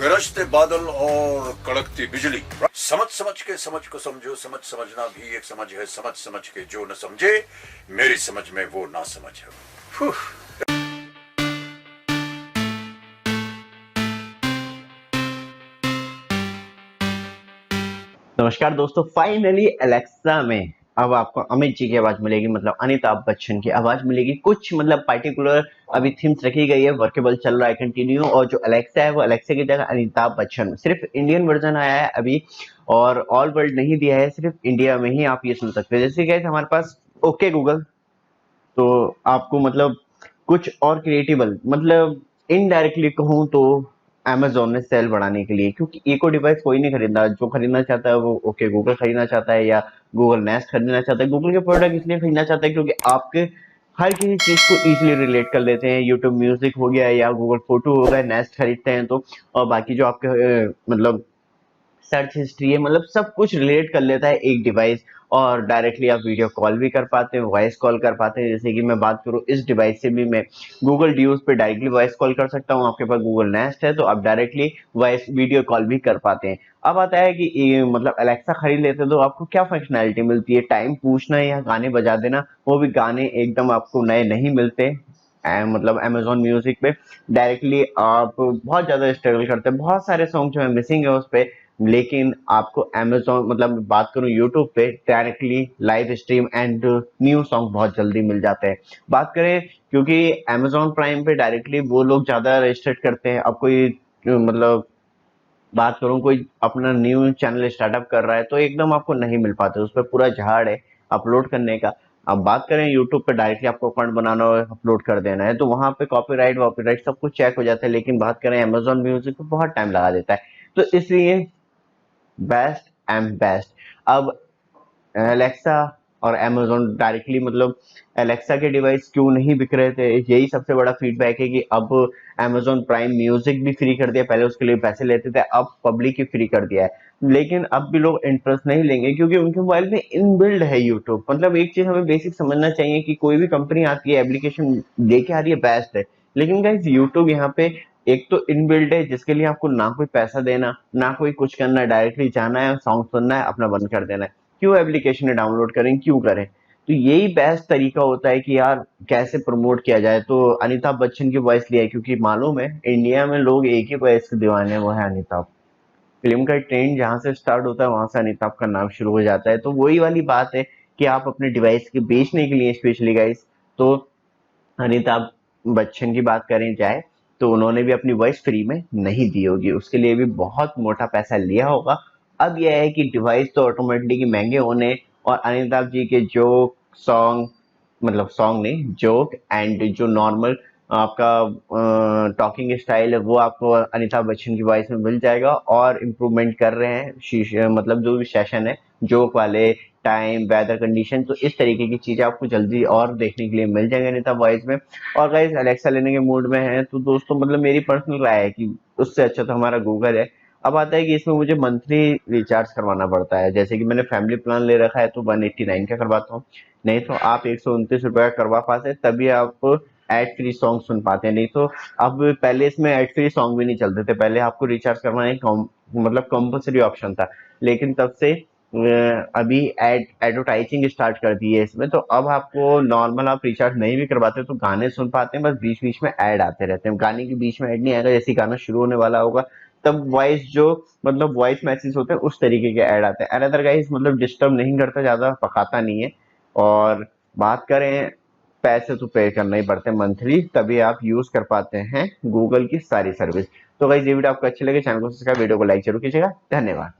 गरजते बादल और कड़कती बिजली। समझ समझ के समझ को समझो, समझ समझना भी एक समझ है। समझ समझ के जो न समझे, मेरी समझ में वो ना समझ है। नमस्कार दोस्तों, फाइनली एलेक्सा में अब आपको अमित जी की आवाज मिलेगी, मतलब अमिताभ बच्चन की आवाज मिलेगी। कुछ मतलब पार्टिकुलर अभी थीम्स रखी गई है, वर्केबल चल रहा है कंटिन्यू। और जो एलेक्सा है वो एलेक्सा की जगह अमिताभ बच्चन, सिर्फ इंडियन वर्जन आया है अभी और ऑल वर्ल्ड नहीं दिया है, सिर्फ इंडिया में ही आप ये सुन सकते हैं। जैसे गाइस हमारे पास ओके गूगल, तो आपको मतलब कुछ और क्रिएटिबल, मतलब इनडायरेक्टली कहूँ तो अमेजोन ने सेल बढ़ाने के लिए, क्योंकि इको डिवाइस कोई नहीं खरीदा। जो खरीदना चाहता है वो ओके गूगल खरीदना चाहता है या गूगल नेस्ट खरीदना चाहता है। गूगल के प्रोडक्ट इसलिए खरीदना चाहता है क्योंकि आपके हर किसी चीज को इजीली रिलेट कर लेते हैं। यूट्यूब म्यूजिक हो गया या गूगल फोटो हो गया, नेस्ट खरीदते हैं तो, और बाकी जो आपके मतलब सर्च हिस्ट्री है, मतलब सब कुछ रिलेट कर लेता है एक डिवाइस। और डायरेक्टली आप वीडियो कॉल भी कर पाते हैं, वॉइस कॉल कर पाते हैं। जैसे कि मैं बात करूं इस डिवाइस से भी, मैं गूगल ड्यूज पे डायरेक्टली वॉइस कॉल कर सकता हूं। आपके पास गूगल नेस्ट है तो आप डायरेक्टली वॉइस वीडियो कॉल भी कर पाते हैं। अब आता है कि मतलब अलेक्सा खरीद लेते तो आपको क्या फंक्शनैलिटी मिलती है। टाइम पूछना या गाने बजा देना, वो भी गाने एकदम आपको नए नहीं मिलते। मतलब अमेजोन म्यूजिक पे डायरेक्टली आप बहुत ज्यादा स्ट्रगल करते हैं, बहुत सारे सॉन्ग जो है मिसिंग है उस पे। लेकिन आपको अमेजोन, मतलब बात करूं यूट्यूब पे, directly live stream and new song बहुत जल्दी मिल जाते हैं। बात करें, क्योंकि अमेजोन प्राइम पे डायरेक्टली वो लोग ज्यादा रजिस्ट्रेट करते हैं। अब कोई मतलब बात करूं कोई अपना न्यू चैनल स्टार्टअप कर रहा है तो एकदम आपको नहीं मिल पाते, उस पर पूरा झाड़ है अपलोड करने का। अब बात करें यूट्यूब पे, डायरेक्टली आपको अकाउंट बनाना और अपलोड कर देना है तो वहां पे कॉपीराइट वॉपीराइट सब कुछ चेक हो जाता है। लेकिन बात करें अमेजोन म्यूजिक पे, बहुत टाइम लगा देता है। तो इसलिए बेस्ट एंड बेस्ट। अब एलेक्सा और अमेजोन डायरेक्टली, मतलब एलेक्सा के डिवाइस क्यों नहीं बिक रहे थे, यही सबसे बड़ा फीडबैक है कि अब अमेजोन प्राइम म्यूजिक भी फ्री कर दिया। पहले उसके लिए पैसे लेते थे, अब पब्लिक ही फ्री कर दिया है। लेकिन अब भी लोग इंटरेस्ट नहीं लेंगे क्योंकि उनके मोबाइल में इनबिल्ड है यूट्यूब। मतलब एक चीज हमें बेसिक समझना चाहिए कि कोई भी कंपनी आती है, एप्लीकेशन लेके आ रही है, बेस्ट है। लेकिन गाइस यूट्यूब यहाँ पे एक तो इनबिल्ड है, जिसके लिए आपको ना कोई पैसा देना ना कोई कुछ करना, डायरेक्टली जाना है, सॉन्ग सुनना है, अपना बंद कर देना है। क्यों एप्लीकेशन डाउनलोड करें, क्यों करें। तो यही बेस्ट तरीका होता है कि यार कैसे प्रमोट किया जाए। तो अमिताभ बच्चन की वॉइस लिया है क्योंकि मालूम है इंडिया में लोग एक ही वॉइस के दीवाने हैं, वो है अमिताभ। फिल्म का ट्रेंड जहां से स्टार्ट होता है वहां से अमिताभ का नाम शुरू हो जाता है। तो वही वाली बात है कि आप अपने डिवाइस के बेचने के लिए स्पेशली गाइस, तो अमिताभ बच्चन की बात करें जाए तो उन्होंने भी अपनी वॉइस फ्री में नहीं दी होगी, उसके लिए भी बहुत मोटा पैसा लिया होगा। अब यह है कि डिवाइस तो ऑटोमेटिकली महंगे होने, और अमिताभ जी के जो सॉन्ग, मतलब सॉन्ग नहीं, जोक एंड जो नॉर्मल आपका टॉकिंग स्टाइल है वो आपको अमिताभ बच्चन की वॉइस में मिल जाएगा। और इम्प्रूवमेंट कर रहे हैं मतलब जो भी सेशन है जोक वाले, टाइम, वेदर कंडीशन, तो इस तरीके की चीजें आपको जल्दी और देखने के लिए मिल जाएंगे अमिताभ वॉइस में। और गाइस अलेक्सा लेने के मूड में है तो दोस्तों, मतलब मेरी पर्सनल राय है कि उससे अच्छा तो हमारा गूगल है। अब आता है कि इसमें मुझे मंथली रिचार्ज करवाना पड़ता है। जैसे कि मैंने फैमिली प्लान ले रखा है तो 189 का करवाता हूँ। नहीं तो आप 129 रुपए का करवा पाते हैं, तभी आप एड फ्री सॉन्ग सुन पाते हैं। नहीं तो अब पहले इसमें एड फ्री सॉन्ग भी नहीं चलते थे, पहले आपको रिचार्ज करवाना एक मतलब कंपल्सरी ऑप्शन था। लेकिन तब से अभी एडवर्टाइजिंग स्टार्ट कर दी है इसमें, तो अब आपको नॉर्मल आप रिचार्ज नहीं भी करवाते तो गाने सुन पाते हैं, बस बीच बीच में ऐड आते रहते हैं। गाने के बीच में ऐड नहीं आएगा, जैसे गाना शुरू होने वाला होगा तब वॉइस जो, मतलब वॉइस मैसेज होते हैं उस तरीके के ऐड आते हैं। अदरवाइज मतलब डिस्टर्ब नहीं करता, ज्यादा पकाता नहीं है। और बात करें, पैसे तो पे करना ही पड़ते हैं मंथली, तभी आप यूज कर पाते हैं गूगल की सारी सर्विस। तो गाइस ये वीडियो आपको अच्छी लगे, चैनल को सब्सक्राइब, वीडियो को लाइक जरूर कीजिएगा। धन्यवाद।